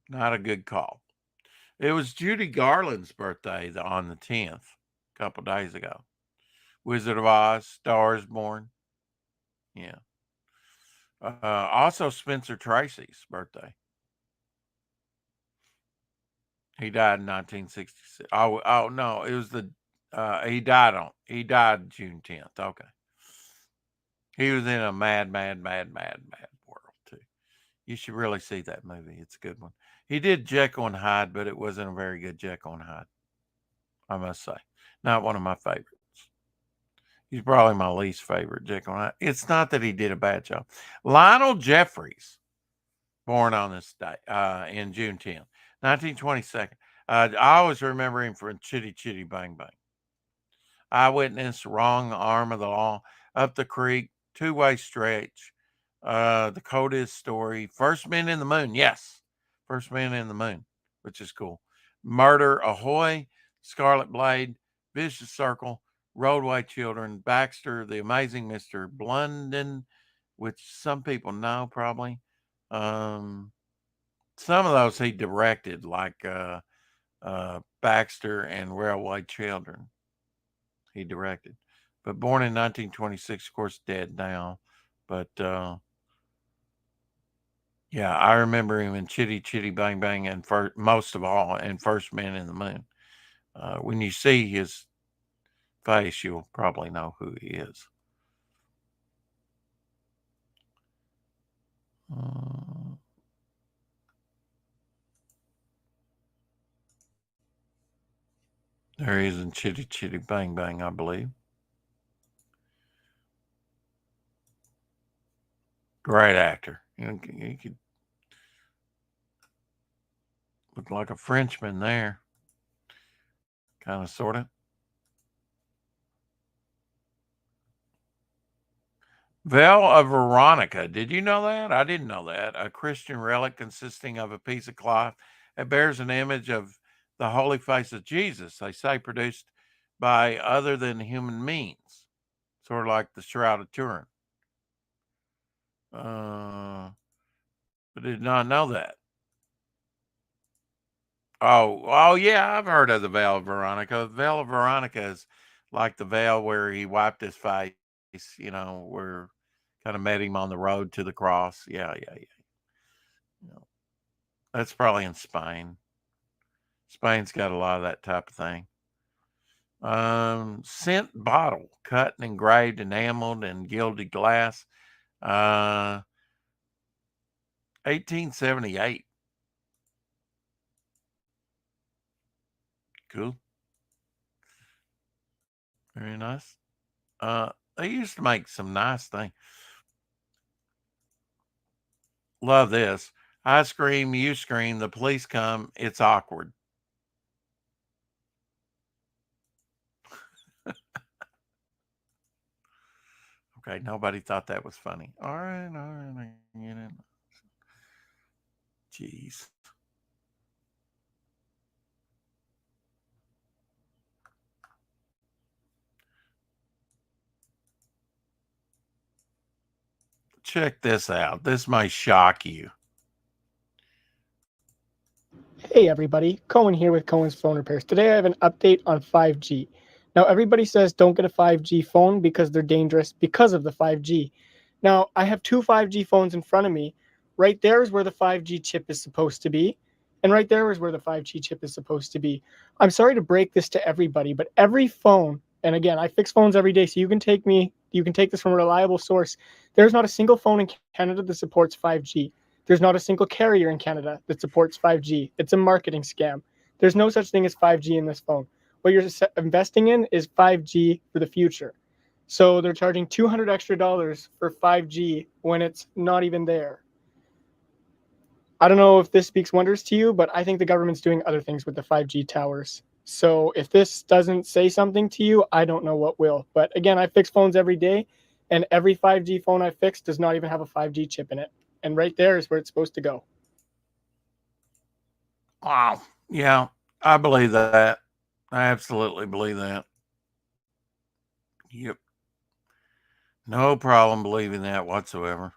Not a good call. It was Judy Garland's birthday on the 10th, a couple days ago. Wizard of Oz, Stars Born. Yeah. Also Spencer Tracy's birthday. He died in 1966. Oh no, it was he died June 10th. Okay. He was in a mad world too. You should really see that movie. It's a good one. He did Jekyll and Hyde, but it wasn't a very good Jekyll and Hyde, I must say. Not one of my favorites. He's probably my least favorite Jekyll and Hyde. It's not that he did a bad job. Lionel Jeffries, born on this day, in June 10th, 1922. I always remember him from Chitty Chitty Bang Bang. Eyewitness, Wrong Arm of the Law, Up the Creek, Two-Way Stretch, The Coldest Story, First Man in the Moon. Yes, First Man in the Moon, which is cool. Murder, Ahoy, Scarlet Blade, Vicious Circle, Roadway Children, Baxter, The Amazing Mr. Blunden, which some people know probably. Some of those he directed, like Baxter and Railway Children. He directed, but born in 1926, of course, dead now. But yeah, I remember him in Chitty Chitty Bang Bang and most of all, and First Man in the Moon. When you see his face, you'll probably know who he is. There he is in Chitty Chitty Bang Bang, I believe. Great actor. He could look like a Frenchman there. Kind of, sort of. Veil of Veronica. Did you know that? I didn't know that. A Christian relic consisting of a piece of cloth that bears an image of the holy face of Jesus, they say produced by other than human means, sort of like the Shroud of Turin. But did not know that. Oh yeah, I've heard of the Veil of Veronica. The Veil of Veronica is like the veil where he wiped his face, where kind of met him on the road to the cross. Yeah. That's probably in Spain. Spain's got a lot of that type of thing. Scent bottle, cut and engraved, enameled, and gilded glass. 1878. Cool. Very nice. They used to make some nice things. Love this. I scream, you scream, the police come, it's awkward. Okay, nobody thought that was funny. All right, I get it. Jeez. Check this out. This might shock you. Hey everybody, Cohen here with Cohen's Phone Repairs. Today I have an update on 5G. Now everybody says don't get a 5G phone because they're dangerous because of the 5G. Now I have two 5G phones in front of me. Right there is where the 5G chip is supposed to be. And right there is where the 5G chip is supposed to be. I'm sorry to break this to everybody, but every phone, and again, I fix phones every day, so you can take this from a reliable source. There's not a single phone in Canada that supports 5G. There's not a single carrier in Canada that supports 5G. It's a marketing scam. There's no such thing as 5G in this phone. What you're investing in is 5G for the future. So they're charging $200 extra for 5G when it's not even there. I don't know if this speaks wonders to you, but I think the government's doing other things with the 5G towers. So if this doesn't say something to you, I don't know what will. But again, I fix phones every day, and every 5G phone I fix does not even have a 5G chip in it. And right there is where it's supposed to go. Wow. Yeah, I believe that. I absolutely believe that. Yep. No problem believing that whatsoever.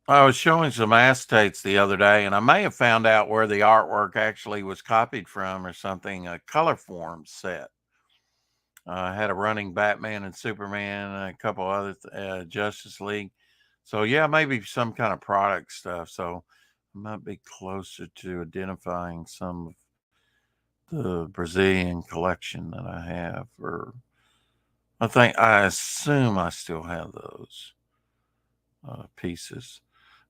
I was showing some acetates the other day, and I may have found out where the artwork actually was copied from or something. A Colorform set. Had a running Batman and Superman, and a couple other Justice League. So yeah, maybe some kind of product stuff. So I might be closer to identifying some of the Brazilian collection that I have. Or I assume I still have those pieces.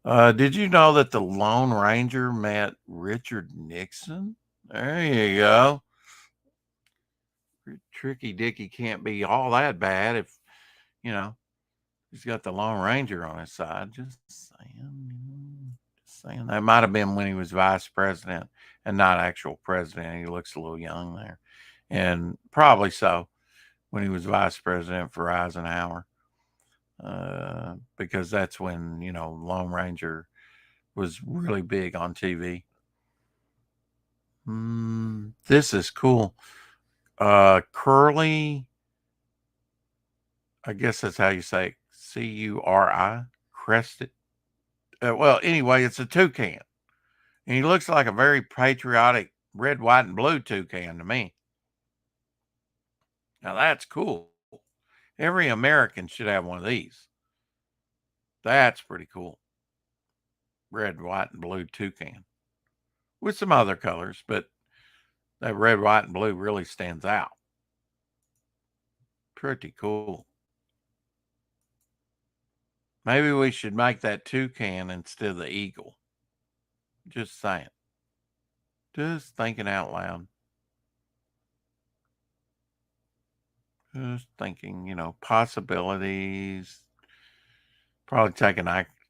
Did you know that the Lone Ranger met Richard Nixon? There you go. Tricky Dicky can't be all that bad if, you know, he's got the Lone Ranger on his side. Just saying. Just saying. That might have been when he was vice president and not actual president. He looks a little young there. And probably so when he was vice president for Eisenhower. Because that's when, Lone Ranger was really big on TV. This is cool. Curly, I guess that's how you say it. Curi, crested. Well, anyway, it's a toucan. And he looks like a very patriotic red, white, and blue toucan to me. Now that's cool. Every American should have one of these. That's pretty cool. Red, white, and blue toucan. With some other colors, but that red, white, and blue really stands out. Pretty cool. Maybe we should make that toucan instead of the eagle. Just saying. Just thinking out loud. Just thinking, possibilities. Probably taking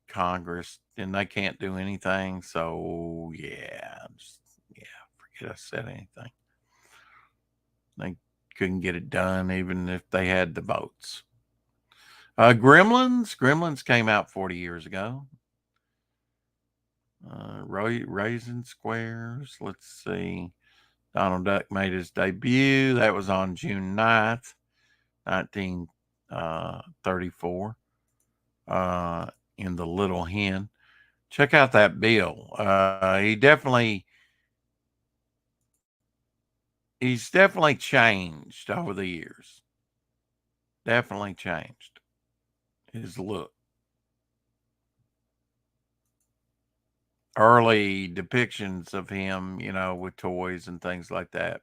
Congress, and they can't do anything. So, forget I said anything. They couldn't get it done even if they had the votes. Gremlins came out 40 years ago. Raisin Squares. Let's see. Donald Duck made his debut. That was on June 9th, 1934. In The Little Hen. Check out that bill. He's definitely changed over the years. Definitely changed his look. Early depictions of him, with toys and things like that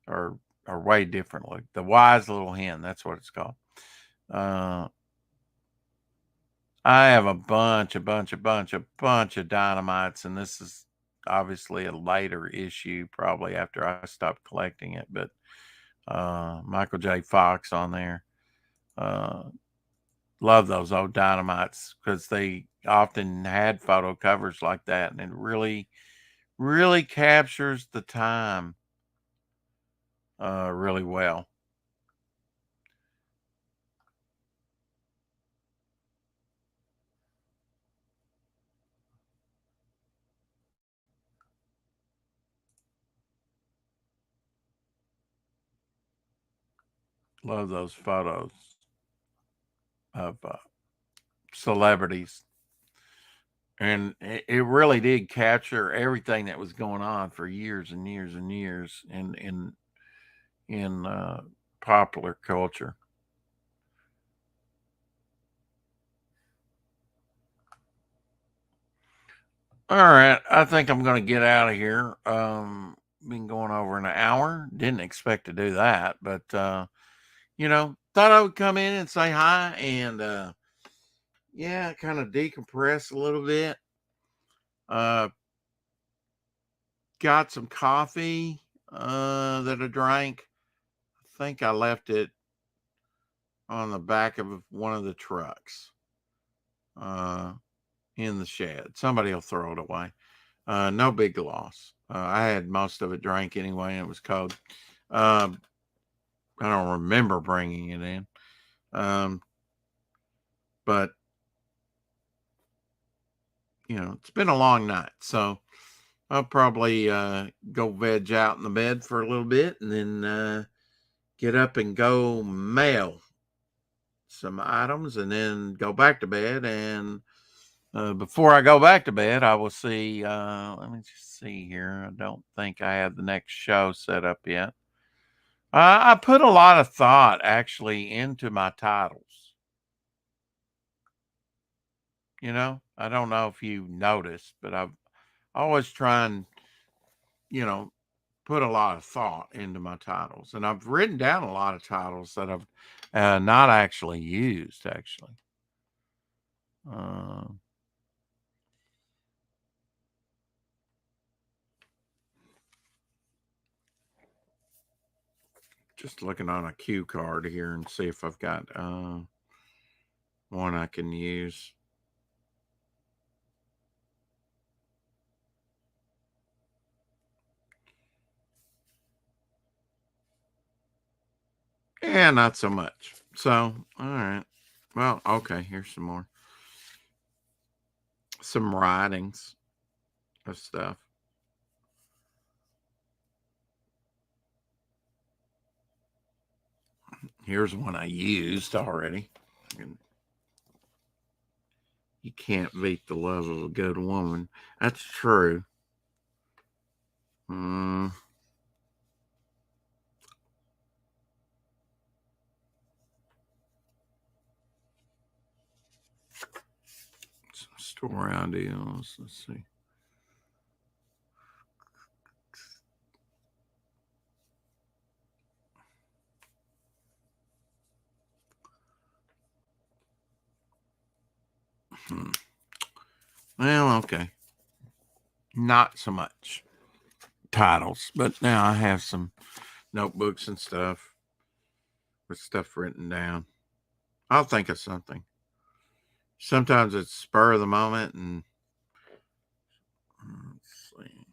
are way different. Like The Wise Little Hen, that's what it's called. I have a bunch of Dynamites, and this is obviously a later issue, probably after I stopped collecting it, but Michael J. Fox on there. Love those old Dynamites because they often had photo covers like that, and it really, really captures the time really well. Love those photos of celebrities. And it really did capture everything that was going on for years and years and years in popular culture. All right, I think I'm going to get out of here. Been going over an hour. Didn't expect to do that, but thought I would come in and say hi and kind of decompress a little bit. Got some coffee that I drank. I think I left it on the back of one of the trucks in the shed. Somebody will throw it away. No big loss. I had most of it drank anyway, and it was cold. I don't remember bringing it in. But it's been a long night, so I'll probably go veg out in the bed for a little bit and then get up and go mail some items and then go back to bed. And before I go back to bed, I will see. Let me just see here. I don't think I have the next show set up yet. I put a lot of thought actually into my titles. You know, I don't know if you noticed, but I've always trying, you know, put a lot of thought into my titles, and I've written down a lot of titles that I've not actually used. Actually, uh, just looking on a cue card here and see if I've got one I can use. Yeah, not so much. So, all right. Well, okay, here's some more. Some writings of stuff. Here's one I used already. You can't beat the love of a good woman. That's true. Some story ideas. Let's see. Well, okay. Not so much titles, but now I have some notebooks and stuff with stuff written down. I'll think of something. Sometimes it's spur of the moment, and let's see.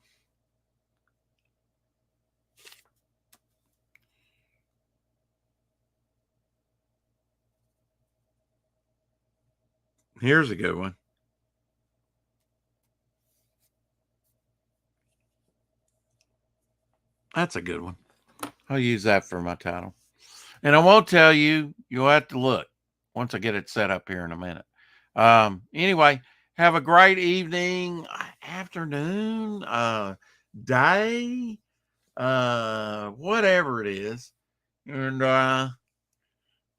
Here's a good one. That's a good one. I'll use that for my title. And I won't tell you, you'll have to look once I get it set up here in a minute. Anyway, have a great evening, afternoon, day, whatever it is. And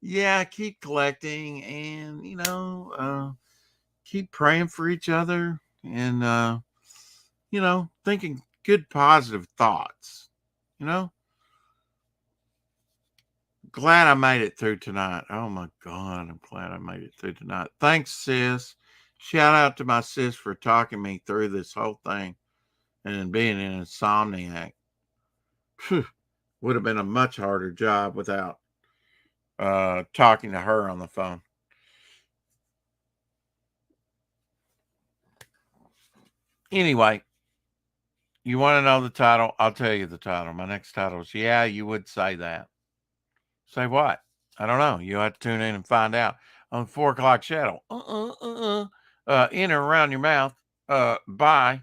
yeah, keep collecting and, you know, keep praying for each other and, you know, thinking good, positive thoughts, you know. Glad I made it through tonight. Oh my God, I'm glad I made it through tonight. Thanks, sis. Shout out to my sis for talking me through this whole thing and being an insomniac. Whew, would have been a much harder job without talking to her on the phone. Anyway, you want to know the title? I'll tell you the title. My next title is Yeah, You Would Say That. Say what? I don't know. You'll have to tune in and find out on 4 o'clock shadow. In or around your mouth. Bye.